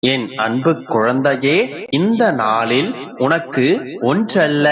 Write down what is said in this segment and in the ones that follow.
என் அன்பு குழந்தையே, இந்த நாளில் உனக்கு ஒன்றல்ல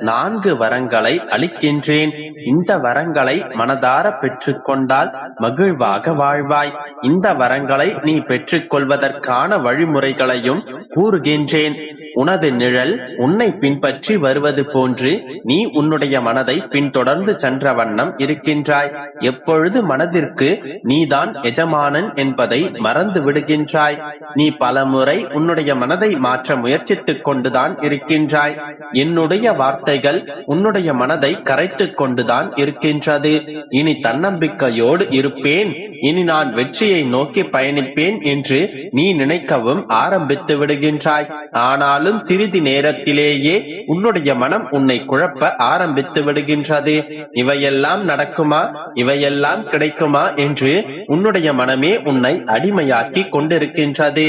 4 வரங்களை அளிக்கின்றேன். இந்த வரங்களை மனதார பெற்றுக்கொண்டால் மகிழ்வாக வாழ்வாய். இந்த வரங்களை நீ பெற்றுக்கொள்வதற்கான வழிமுறைகளையும் கூறுகின்றேன். உனது நிழல் உன்னை பின்பற்றி வருவது போன்று நீ உன்னுடைய மனதை பின்தொடர்ந்து சென்ற வண்ணம் இருக்கின்றாய். எப்பொழுது மனதிற்கு நீதான் எஜமானன் என்பதை மறந்து விடுகின்றாய். நீ பலமுறை உன்னுடைய மனதை மாற்ற முயற்சித்துக் கொண்டுதான் இருக்கின்றாய். என்னுடைய வார்த்தைகள் உன்னுடைய மனதை கரைத்துக் கொண்டுதான் இருக்கின்றது. இனி தன்னம்பிக்கையோடு இருப்பேன், இனி நான் வெற்றியை நோக்கி பயணிப்பேன் என்று நீ நினைக்கவும் ஆரம்பித்து விடுகின்றாய். ஆனாலும் சிறிது நேரத்திலேயே உன்னுடைய மனம் உன்னை குழப்ப ஆரம்பித்து விடுகின்றது. இவையெல்லாம் நடக்குமா, இவையெல்லாம் கிடைக்குமா என்று உன்னுடைய மனமே உன்னை அடிமையாக்கி கொண்டிருக்கின்றது.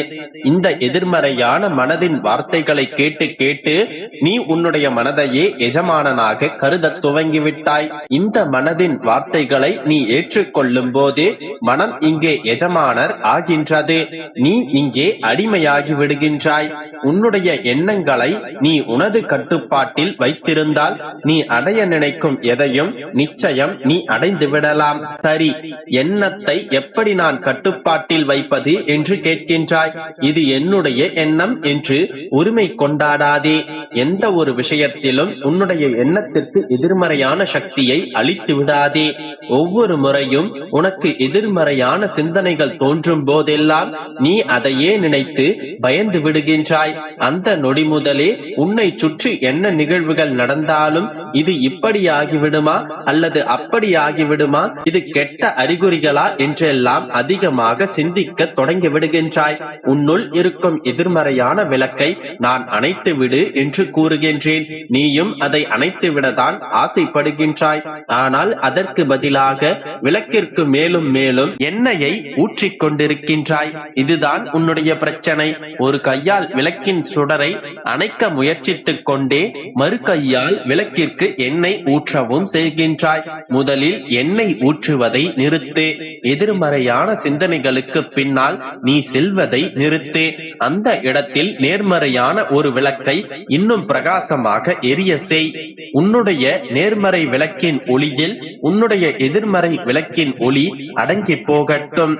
இந்த எதிர்மறையான மனதின் வார்த்தைகளை கேட்டு கேட்டு நீ உன்னுடைய மனதையே எஜமானனாக கருத துவங்கிவிட்டாய். இந்த மனதின் வார்த்தைகளை நீ ஏற்றுக்கொள்ளும் போது மனம் இங்கே எஜமானர் ஆகின்றது. நீ இங்கே அடிமையாகி விடுகின்றாய். உன்னுடைய எண்ணங்களை நீ உனது கட்டுப்பாட்டில் வைத்திருந்தால் நீ அடைய நினைக்கும் எதையும் நிச்சயம் நீ அடைந்து விடலாம். சரி, எண்ணத்தை எப்படி நான் கட்டுப்பாட்டில் வைப்பது என்று கேட்கின்றாய். இது என்னுடைய எண்ணம் என்று உரிமை கொண்டாடாதே. எந்த ஒரு விஷயத்திலும் உன்னுடைய எண்ணத்திற்கு எதிர்மறையான சக்தியை அளித்து விடாதே. ஒவ்வொரு முறையும் உனக்கு எதிர்மறையான சிந்தனைகள் தோன்றும் போதெல்லாம் நீ அதையே நினைத்து பயந்து விடுகின்றாய். அந்த நொடி முதலே உன்னை சுற்றி என்ன நிகழ்வுகள் நடந்தாலும் இது இப்படி ஆகிவிடுமா அல்லது அப்படி ஆகிவிடுமா, இது கெட்ட அறிகுறிகளா என்றெல்லாம் அதிகமாக சிந்திக்க தொடங்கி விடுகின்றாய். உன்னுள் இருக்கும் எதிர்மறையான விளக்கை நான் அணைத்து விடு என்று கூறுகின்றேன். நீயும் அதை அணைத்து விடத்தான் ஆசைப்படுகின்றாய். ஆனால் அதற்கு பதிலாக விளக்கிற்கு மேலும் மேலும் எண்ணெயை ஊற்றிக் கொண்டிருக்கின்றாய். இதுதான் உன்னுடைய பிரச்சனை. ஒரு கையால் விளக்கின் சுடரை அணைக்க முயற்சித்துக் கொண்டே மறு கையால் விளக்கிற்கு எண்ணெய் ஊற்றவும் செய்கின்றாய். முதலில் எண்ணெய் ஊற்றுவதை நிறுத்து. எதிர்மறையான சிந்தனைகளுக்கு பின்னால் நீ செல்வதை நிறுத்து. அந்த இடத்தில் நேர்மறையான ஒரு விளக்கை இன்னும் பிரகாசமாக எரிய செய். உன்னுடைய நேர்மறை விளக்கின் ஒளியில் உன்னுடைய எதிர்மறை விளக்கின் ஒளி அடங்கி போகட்டும்.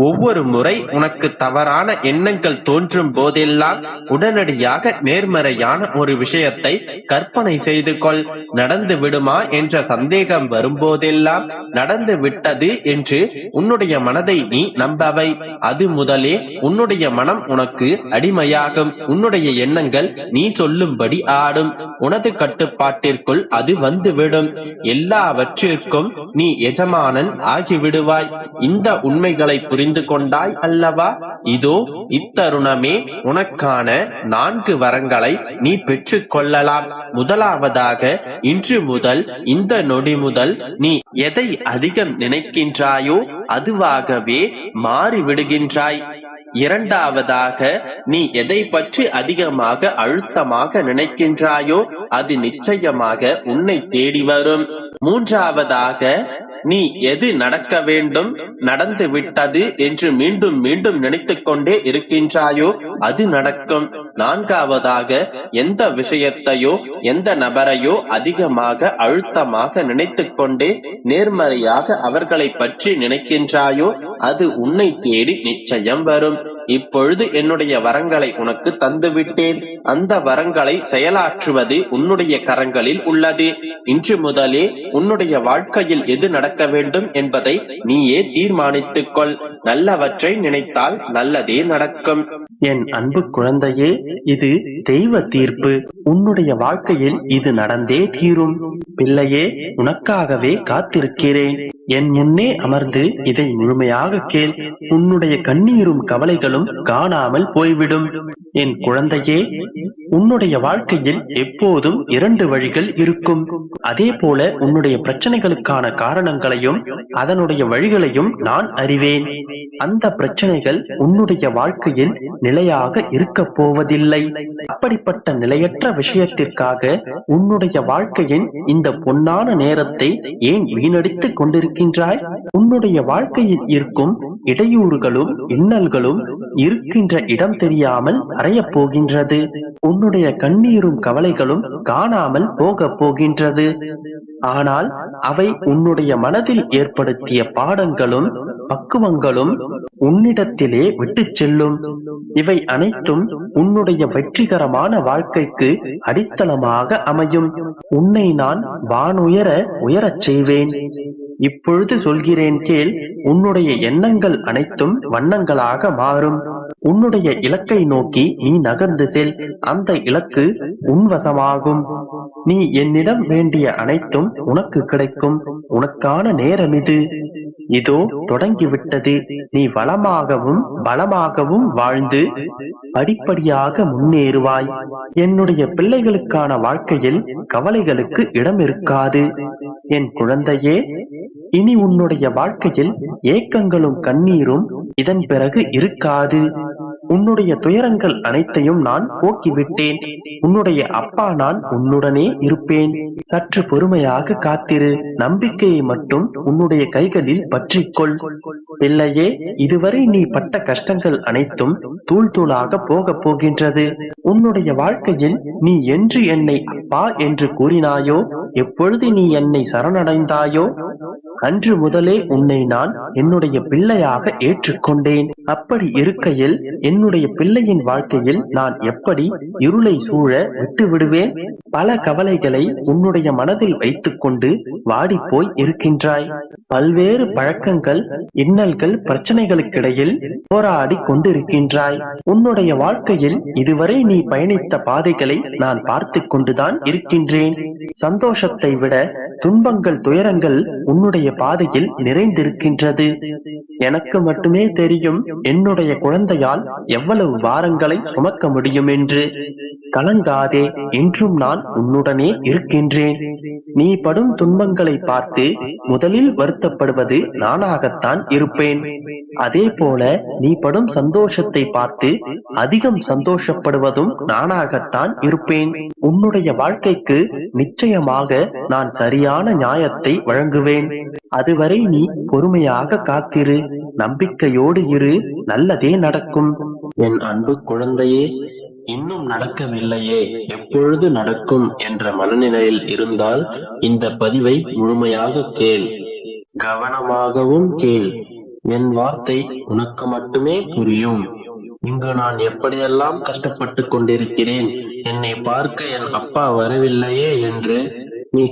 ஒவ்வொரு முறை உனக்கு தவறான எண்ணங்கள் தோன்றும் போதெல்லாம் உடனடியாக நேர்மறையான ஒரு விஷயத்தை கற்பனை செய்து கொள். நடந்து விடுமா என்ற சந்தேகம் வரும்போதெல்லாம் நடந்து விட்டது என்று உன்னுடைய மனதை நீ நம்பவை. அது முதலே உன்னுடைய மனம் உனக்கு அடிமையாகும். உன்னுடைய எண்ணங்கள் நீ சொல்லும்படி ஆடும். உனது கட்டுப்பாட்டிற்குள் அது வந்துவிடும். எல்லாவற்றிற்கும் நீ எஜமானன் ஆகிவிடுவாய். இந்த உண்மைகளை புரிந்து கொண்டாய் அல்லவா? இதோ இத்தருணமே உனக்கான 4 வரங்களை நீ பெற்றுக் கொள்ளலாம். முதலாவதாக, இன்று முதல் இந்த நொடி முதல் நீ எதை அதிகம் நினைக்கின்றாயோ அதுவாகவே மாறிவிடுகின்றாய். இரண்டாவதாக, நீ எதை பற்றி அதிகமாக அழுத்தமாக நினைக்கின்றாயோ அது நிச்சயமாக உன்னை தேடி வரும். மூன்றாவதாக, நீ எது நடக்க வேண்டும், நடந்து விட்டது என்று மீண்டும் மீண்டும் நினைத்துக் கொண்டே இருக்கின்றாயோ அது நடக்கும். நான்காவதாக, எந்த விஷயத்தையோ எந்த நபரையோ அதிகமாக அழுத்தமாக நினைத்துக் கொண்டே நேர்மறையாக அவர்களை பற்றி நினைக்கின்றாயோ அது உன்னை தேடி நிச்சயம் வரும். இப்பொழுது என்னுடைய வரங்களை உனக்கு தந்துவிட்டேன். அந்த வரங்களை செயலாற்றுவது உன்னுடைய கரங்களில் உள்ளது. இன்று முதலே உன்னுடைய வாழ்க்கையில் எது நடக்க வேண்டும் என்பதை நீயே தீர்மானித்துக் கொள். நல்லவற்றை நினைத்தால் நல்லதே நடக்கும். என் அன்பு குழந்தையே, இது தெய்வ தீர்ப்பு. உன்னுடைய வாழ்க்கையில் இது நடந்தே தீரும். பிள்ளையே, உனக்காகவே காத்திருக்கிறேன். என் முன்னே அமர்ந்து இதை முழுமையாக கேள். உன்னுடைய கண்ணீரும் கவலைகளும் காணாமல் போய்விடும். என் குழந்தையே, உன்னுடைய வாழ்க்கையில் எப்போதும் 2 வழிகள் இருக்கும். அதே போல உன்னுடைய பிரச்சனைகளுக்கான காரணங்களையும் அதனுடைய வழிகளையும் நான் அறிவேன். அந்த பிரச்சனைகள் உன்னுடைய வாழ்க்கையில் நிலையாக இருக்கப் போவதில்லை. அப்படிப்பட்ட நிலையற்ற விஷயத்திற்காக உன்னுடைய வாழ்க்கையின் இந்த பொன்னான நேரத்தை ஏன் வீணடித்துக் கொண்டிருக்கின்றாய்? உன்னுடைய வாழ்க்கையில் இருக்கும் இடையூறுகளும் இன்னல்களும் இருக்கின்ற இடம் தெரியாமல் மறையப் போகின்றது. உன்னுடைய கண்ணீரும் கவலைகளும் காணாமல் போகப் போகின்றது. ஆனால் அவை உன்னுடைய மனதில் ஏற்படுத்திய பாடங்களும் பக்குவங்களும் உன்னிடத்திலே விட்டுச் செல்லும். இவை அனைத்தும் உன்னுடைய வெற்றிகரமான வாழ்க்கைக்கு அடித்தளமாக அமையும். உன்னை நான் வானுயர உயரச் செய்வேன். இப்பொழுது சொல்கிறேன் கேள். உன்னுடைய எண்ணங்கள் அனைத்தும் வண்ணங்களாக மாறும். உன்னுடைய இலக்கை நோக்கி நீ நகர்ந்து செல். அந்த இலக்கு உன்வசமாகும். நீ என்னிடம் வேண்டிய அனைத்தும் உனக்கு கிடைக்கும். உனக்கான நேரம் இது. இதோ தொடங்கிவிட்டது. நீ வளமாகவும் பலமாகவும் வாழ்ந்து படிப்படியாக முன்னேறுவாய். என்னுடைய பிள்ளைகளுக்கான வாழ்க்கையில் கவலைகளுக்கு இடம் இருக்காது. என் குழந்தையே, இனி உன்னுடைய வாழ்க்கையில் ஏக்கங்களும் கண்ணீரும் இதன் பிறகு இருக்காது. உன்னுடைய துயரங்கள் அனைத்தையும் நான் போக்கிவிட்டேன். உன்னுடைய அப்பா நான் உன்னுடனே இருப்பேன். சற்று பொறுமையாக காத்திரு. நம்பிக்கையை மட்டும் உன்னுடைய கைகளில் பற்றிக்கொள். பிள்ளையே, இதுவரை நீ பட்ட கஷ்டங்கள் அனைத்தும் தூள் தூளாக போக போகின்றது. உன்னுடைய வாழ்க்கையில் நீ என்று என்னை அப்பா என்று கூறினாயோ, எப்பொழுது நீ என்னை சரணடைந்தாயோ, அன்று முதலே உன்னை நான் என்னுடைய பிள்ளையாக ஏற்றுக்கொண்டேன். அப்படி இருக்கையில் என்னுடைய பிள்ளையின் வாழ்க்கையில் நான் எப்படி இருளை சூழ விட்டு விடுவேன்? பல கவலைகளை உன்னுடைய மனதில் வைத்துக் கொண்டு வாடிப்போய் இருக்கின்றாய். பல்வேறு பழக்கங்கள், இன்னல்கள், பிரச்சனைகளுக்கிடையில் போராடி கொண்டிருக்கின்றாய். உன்னுடைய வாழ்க்கையில் இதுவரை நீ பயணித்த பாதைகளை நான் பார்த்து கொண்டுதான் இருக்கின்றேன். சந்தோஷத்தை விட துன்பங்கள், துயரங்கள் உன்னுடைய பாதையில் நிறைந்திருக்கின்றது. எனக்கு மட்டுமே தெரியும் என்னுடைய குழந்தையால் எவ்வளவு பாரங்களை சுமக்க முடியும் என்று. கலங்காதே, என்றும் நான் உன்னுடனே இருக்கின்றேன். நீ படும் துன்பங்களை பார்த்து முதலில் வருத்தப்படுவது நானாகத்தான் இருப்பேன். அதே போல நீ படும் சந்தோஷத்தை பார்த்து அதிகம் சந்தோஷப்படுவதும் நானாகத்தான் இருப்பேன். உன்னுடைய வாழ்க்கைக்கு நிச்சயமாக நான் சரியான நியாயத்தை வழங்குவேன். அதுவரை நீ பொறுமையாக காத்திரு. நம்பிக்கையோடு இரு. நல்லதே நடக்கும். என் அன்பு குழந்தையே, இன்னும் நடக்கவில்லையே, எப்பொழுது நடக்கும் என்ற மனநிலையில் இருந்தால் இந்த பதிவை முழுமையாக கேள். கவனமாகவும் கேள். என் வார்த்தை உனக்கு மட்டுமே புரியும். இங்கு நான் எப்படியெல்லாம் கஷ்டப்பட்டு கொண்டிருக்கிறேன், என்னை பார்க்க என் அப்பா வரவில்லையே என்று நீ